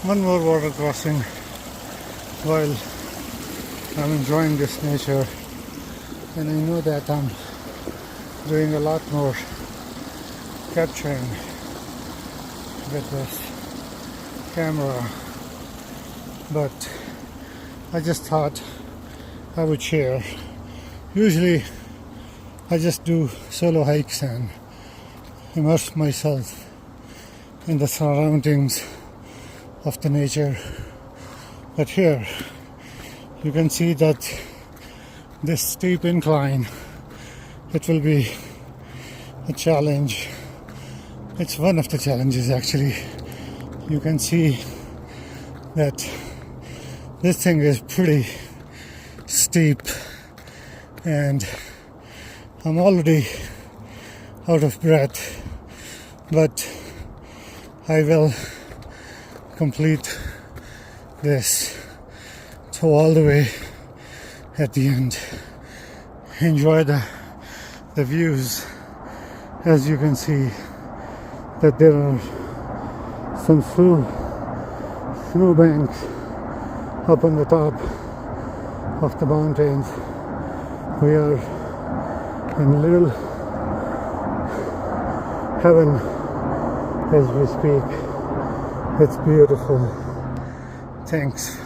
one more water crossing while I'm enjoying this nature, and I know that I'm doing a lot more capturing with this camera, but I just thought I would share. Usually I just do solo hikes and immerse myself in the surroundings of the nature, but here you can see that this steep incline, it will be a challenge. It's one of the challenges actually. You can see that this thing is pretty steep and I'm already out of breath, but I will complete this to all the way at the end. Enjoy the views. As you can see that there are some snow banks up on the top of the mountains. We are in little heaven as we speak. It's beautiful. Thanks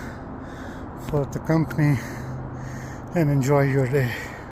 for the company and enjoy your day.